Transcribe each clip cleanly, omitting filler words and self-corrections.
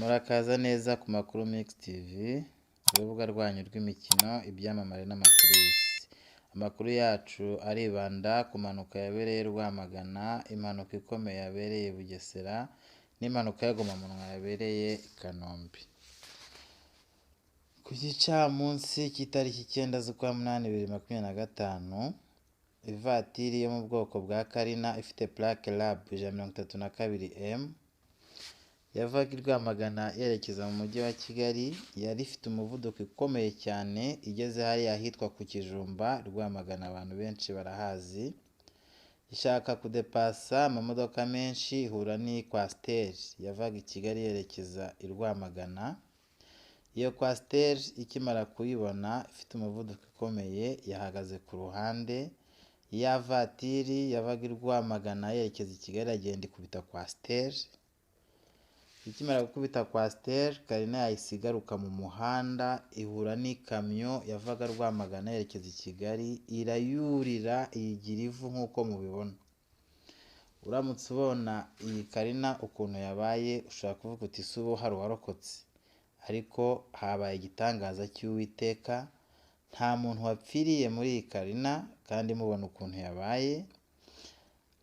Murakaza neza ku Makuru Mix TV, urubuga rwanyu rw'imikino, ibyamamare n'amakuru y'isi. Amakuru yacu aribanda ku mpanuka yabereye Rwamagana, impanuka ikomeye yabereye Bugesera, n'impanuka y'agahomamunwa yabereye i Kanombe. Ku gicamunsi cy'itariki 9 z'ukwa munani 2025, ivatiri yo mu bwoko bwa Carina ifite plaque RAB 132M yavaga i Rwamagana yerekeza mu mujyi wa Kigali, yari ifite umuvuduko ukomeye cyane, igeze hariya ahitwa ku Kijumba. Rwamagana abantu benshi barahazi. Ishaka kudepasa amamodoka menshi, ihura n'iyi Coaster yavaga i Kigali yerekeza i Rwamagana. Iyo Coaster ikimara kuyibona ifite umuvuduko ukomeye, yahagaze ku ruhande. Ya vatiri yavaga i Rwamagana yerekeza i Kigali agenda ikubita Coaster. Ikimara gukubita Coaster, Carina yahise igaruka mu muhanda, ihura n'ikamyo yavaga Rwamagana yerekeza i Kigali, irayurira iyigira ivu nk'uko mubibona. Uramutse ubona iyi Carina ukuntu yabaye, ushobora kuvuga uti ''ese ubu hari uwarokotse'', ariko habaye igitangaza cy'Uwiteka. Nta muntu wapfiriye muri iyi Carina, kandi mubona ukuntu yabaye.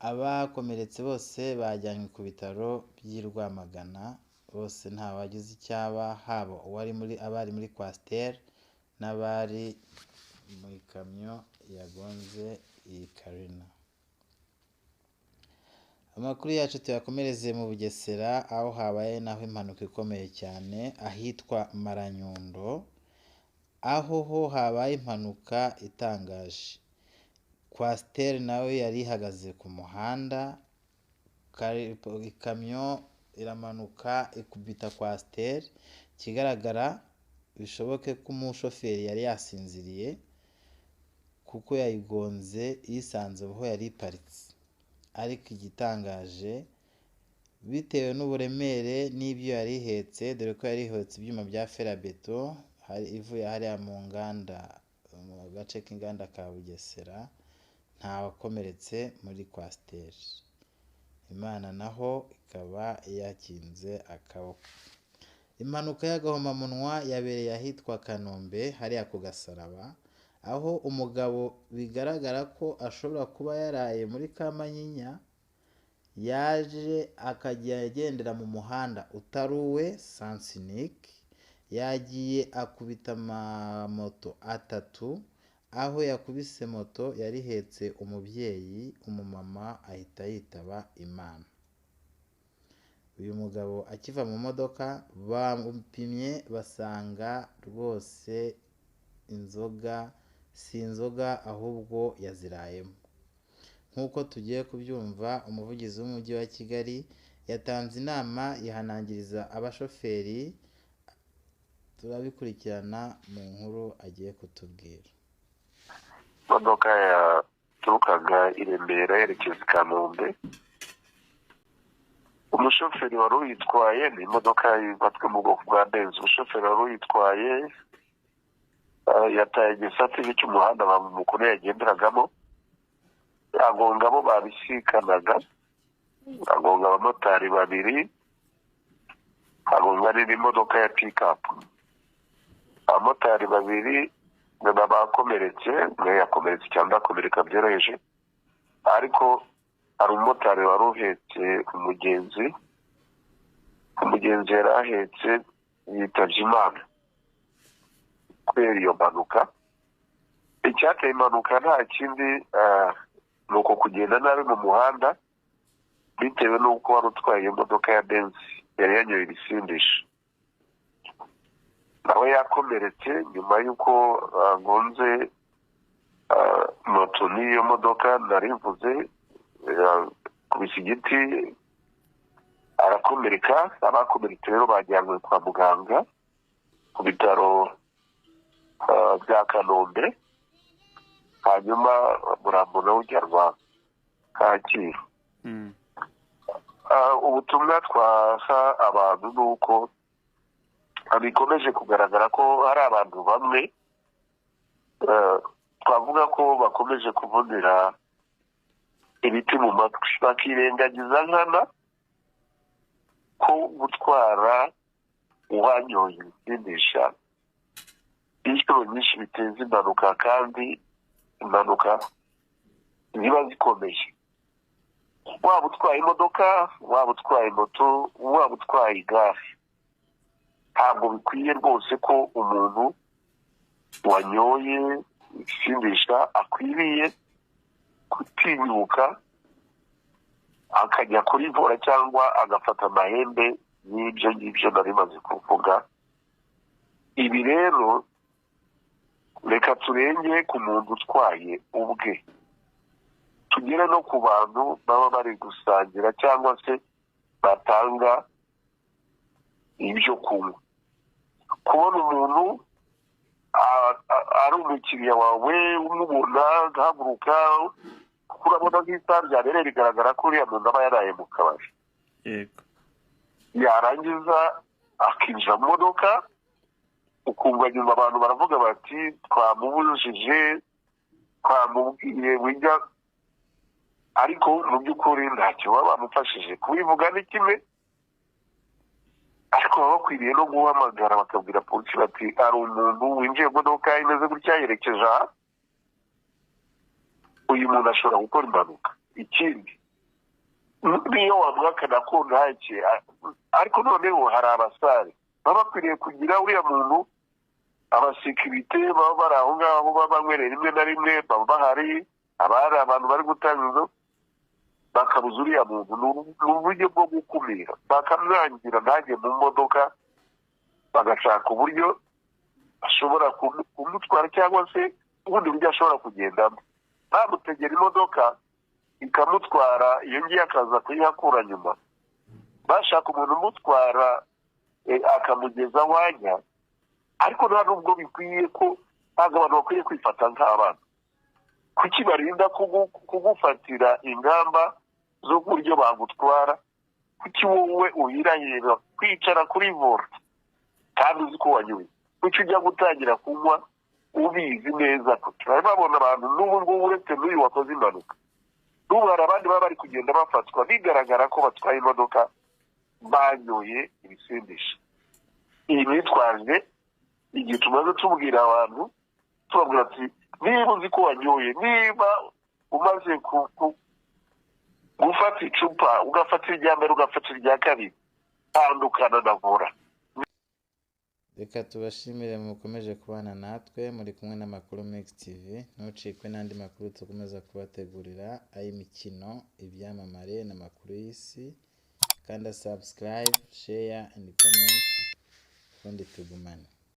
Abakomeretse bose bajyanywe ku bitaro by'i Rwamagana, bose nta wagize icyaba, haba abari muri Coaster n'abari mu ikamyo yagonze iyi Carina. Amakuru yacu tuyakomereze mu Bugesera, aho habaye naho impanuka ikomeye cyane ahitwa Maranyundo, aho ho habaye impanuka itangaje. Coaster nawe yari ihagaze ku muhanda, ikamyo iramanuka ikubita Coaster. Ikigaragara bishoboke ko umushoferi yari yasinziriye, kuko yayigonze yisanze aho yari iparitse. Ariko igitangaje, bitewe n'uburemere n'ibyo yari ihetse, dore ko yari ihetse ibyuma bya ferabeto, ivuye hariya mu nganda, mu gace k'inganda ka Bugesera, nta wakomeretse muri Coaster. Imana naho ikaba yakinze akaboko. Impanuka y'agahomamunwa yabereye ahitwa Kanombe, hariya ku Gasaraba, aho umugabo bigaragara ko ashobora kuba yaraye muri Kamanyinya, yaje akajya agendera mu muhanda utari uwe sens unique, yagiye akubita amamoto atatu, aho yakubise moto yari ihetse umubyeyi, umumama ahita yitaba Imana. Uyu mugabo akiva mu modoka bamupimye basanga rwose inzoga si inzoga ahubwo yazirayemo. Nk'uko tugiye kubyumva, umuvugizi w'umujyi wa Kigali yatanze inama yihanangiriza abashoferi. Turabikurikirana mu nkuru agiye kutubwira. Imodoka yaturukaga i Remera yerekeza i Kanombe, umushoferi wari uyitwaye, ni imodoka yubatswe mu bwoko bwa Benz. Umushoferi wari uyitwaye yataye igisate cy'umuhanda mukuru yagenderagamo, agonga abo babisikanaga, agonga abamotari babiri, agonga n'imodoka ya pick-up. Abamotari babiri bakomeretse, umwe yakomeretse cyangwa akomereka byoroheje, ariko hari umumotari wari uhetse umugenzi yari ahetse yitabye Imana kubera iyo mpanuka. Icyateye impanuka nta kindi ni uko kugenda nabi mu muhanda, bitewe n'uko wari utwaye iyo modoka ya Benz yari yanyoye ibisindisha. Nawe yakomeretse nyuma y'uko agonze moto n'iyo modoka narivuze, kubisa igiti arakomereka. Abakomeretse rero bajyanwe kwa muganga ku bitaro bya Kanombe, hanyuma umurambo nawe ujyanwa Kacyiru. Ubutumwa twaha abantu ni uko bikomeje kugaragara ko hari abantu bamwe twavuga ko bakomeje kuvunira ibiti mu matwi, bakirengagiza nkana ko gutwara uhanyoye ibisindisha inshuro nyinshi biteza impanuka, kandi impanuka ziba zikomeye. Waba utwaye imodoka, waba utwaye moto, waba utwaye igare, ntabwo bikwiye rwose ko umuntu wanyoye ibisindisha akwiriye kutinyuka akajya kurivura cyangwa agafata amahembe n'ibyo ngibyo nari maze kuvuga. Ibi rero reka turenge ku muntu utwaye ubwe, tugere no ku bantu baba bari gusangira cyangwa se batanga ibyo kunywa. Kubona umuntu ari umukiriya wawe umubona agahaguruka, urabona nk'isaha ryabereye rigaragara ko uriya muntu aba yaraye mu kabari. Yego. Yarangiza akinjira mu modoka, ukumva nyuma abantu baravuga bati twamubujije, twamubwiye wijya, ariko mu by'ukuri ntacyo baba bamufashije. Kubivuga ni kimwe, ariko baba bakwiriye no guhamagara bakabwira polisi bati hari umuntu winjiye mu modoka imeze gutya yerekeje aha, uyu muntu ashobora gukora impanuka. Ikindi niyo wamwakana ko ntacye, ariko noneho hari abasare baba bakwiriye kugira uriya muntu abasekirite baba bari aho ngaho, baba banywereye rimwe na rimwe, baba bahari, abari abantu bari gutanga inzo, bakabuza uriya muntu. Ni uburyo bwo gukumira, bakamwangira ntajye mu modoka, bagashaka uburyo ashobora kumutwara cyangwa se ubundi buryo ashobora kugendamo. Bamutegera imodoka ikamutwara, iyo ngiye akaza kuyihakura nyuma, bashaka umuntu umutwara akamugeza aho ajya. Ariko nta nubwo bikwiye ko ntabwo abantu bakwiye kwifata nk'abana. Kuki barinda kugufatira ingamba z'uburyo bagutwara? Kuki wowe uhirahira kwicara kuri vola kandi uzi ko wanyoye? Kuki ujya gutangira kunywa ubizi neza ko turababona abantu n'ubu ngubu uretse n'uyu wakoze impanuka, n'ubu hari abandi baba bari kugenda bafatwa bigaragara ko batwaye imodoka banyoye ibisindisha. Iyi myitwarire igihe tumaze tubwira abantu, tubabwira ati niba uzi ko wanyoye, niba umaze gufata icupa ugafata irya mbere ugafata irya kabiri, tandukana na vola. Reka tubashimire mukomeje kubana natwe, muri kumwe n'Amakuru Mix TV. Ntucikwe n'andi makuru tukomeza kubategurira, ay'imikino, ibyamamare n'amakuru y'isi. Kanda subscribe, share and comment, ubundi tugumane.